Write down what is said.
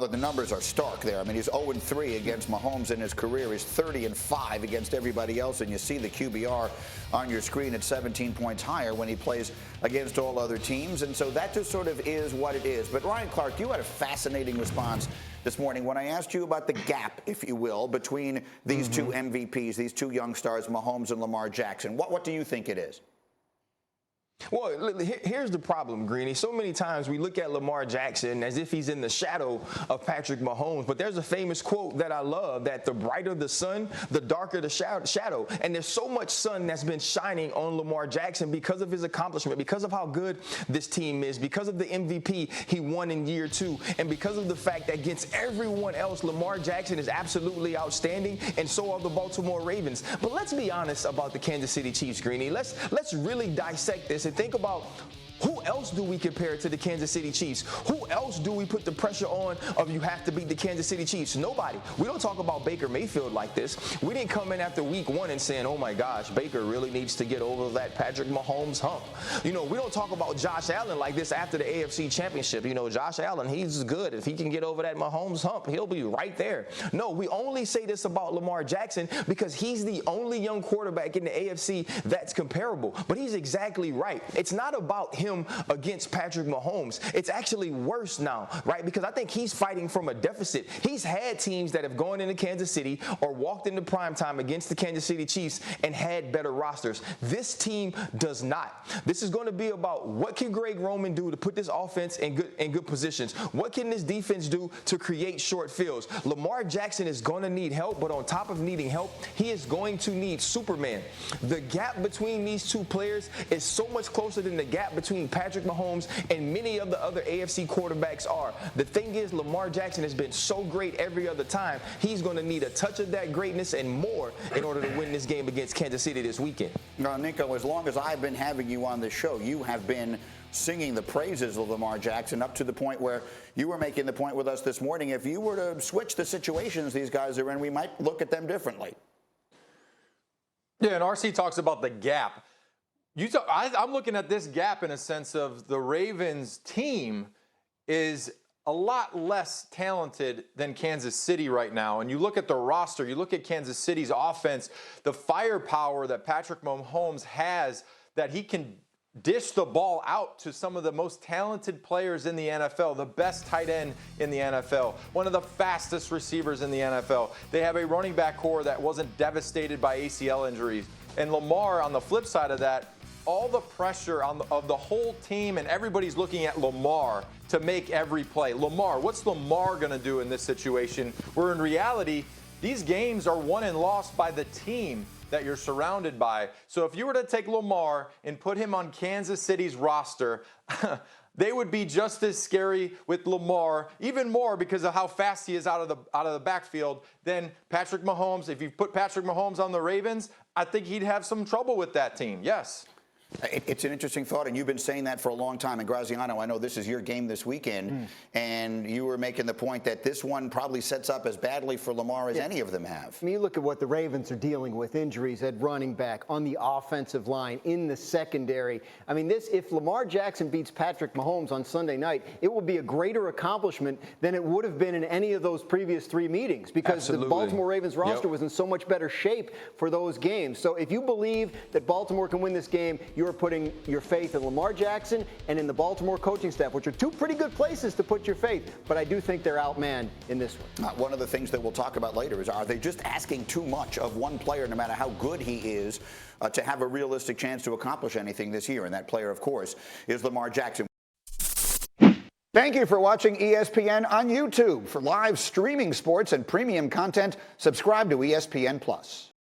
The numbers are stark there. I mean, he's 0-3 against Mahomes in his career. He's 30-5 against everybody else, and you see the QBR on your screen at 17 points higher when he plays against all other teams. And so that just sort of is what it is. But Ryan Clark, you had a fascinating response this morning when I asked you about the gap, if you will, between these two MVPs, these two young stars, Mahomes and Lamar Jackson. What do you think it is? Well, here's the problem, Greeny. So many times we look at Lamar Jackson as if he's in the shadow of Patrick Mahomes. But there's a famous quote that I love, that the brighter the sun, the darker the shadow. And there's so much sun that's been shining on Lamar Jackson because of his accomplishment, because of how good this team is, because of the MVP he won in year 2, and because of the fact that against everyone else, Lamar Jackson is absolutely outstanding, and so are the Baltimore Ravens. But let's be honest about the Kansas City Chiefs, Greeny. Let's really dissect this and think about who else do we compare to the Kansas City Chiefs? Who else do we put the pressure on of you have to beat the Kansas City Chiefs? Nobody. We don't talk about Baker Mayfield like this. We didn't come in after week 1 and saying, oh my gosh, Baker really needs to get over that Patrick Mahomes hump. You know, we don't talk about Josh Allen like this after the AFC Championship. You know, Josh Allen, he's good. If he can get over that Mahomes hump, he'll be right there. No, we only say this about Lamar Jackson because he's the only young quarterback in the AFC that's comparable. But he's exactly right. It's not about him against Patrick Mahomes. It's actually worse now, right? Because I think he's fighting from a deficit. He's had teams that have gone into Kansas City or walked into primetime against the Kansas City Chiefs and had better rosters. This team does not. This is going to be about what can Greg Roman do to put this offense in good positions? What can this defense do to create short fields? Lamar Jackson is going to need help, but on top of needing help, he is going to need Superman. The gap between these two players is so much closer than the gap between Patrick Mahomes and many of the other AFC quarterbacks are. The thing is, Lamar Jackson has been so great every other time. He's going to need a touch of that greatness and more in order to win this game against Kansas City this weekend. Now, Nico, as long as I've been having you on this show, you have been singing the praises of Lamar Jackson up to the point where you were making the point with us this morning. If you were to switch the situations these guys are in, we might look at them differently. Yeah, and RC talks about the gap. I'm looking at this gap in a sense of the Ravens team is a lot less talented than Kansas City right now. And you look at the roster, you look at Kansas City's offense, the firepower that Patrick Mahomes has, that he can dish the ball out to some of the most talented players in the NFL, the best tight end in the NFL, one of the fastest receivers in the NFL. They have a running back core that wasn't devastated by ACL injuries. And Lamar, on the flip side of that, all the pressure of the whole team, and everybody's looking at Lamar to make every play. Lamar, what's Lamar going to do in this situation? Where in reality, these games are won and lost by the team that you're surrounded by. So if you were to take Lamar and put him on Kansas City's roster, they would be just as scary with Lamar, even more because of how fast he is out of the backfield, than Patrick Mahomes. If you put Patrick Mahomes on the Ravens, I think he'd have some trouble with that team. Yes. It's an interesting thought, and you've been saying that for a long time. And Graziano, I know this is your game this weekend, and you were making the point that this one probably sets up as badly for Lamar as any of them have. I mean, you look at what the Ravens are dealing with, injuries at running back, on the offensive line, in the secondary. I mean, if Lamar Jackson beats Patrick Mahomes on Sunday night, it will be a greater accomplishment than it would have been in any of those previous 3 meetings, because the Baltimore Ravens roster was in so much better shape for those games. So if you believe that Baltimore can win this game, you are putting your faith in Lamar Jackson and in the Baltimore coaching staff, which are 2 pretty good places to put your faith. But I do think they're outmanned in this one. One of the things that we'll talk about later is, are they just asking too much of one player, no matter how good he is, to have a realistic chance to accomplish anything this year? And that player, of course, is Lamar Jackson. Thank you for watching ESPN on YouTube. For live streaming sports and premium content, subscribe to ESPN+.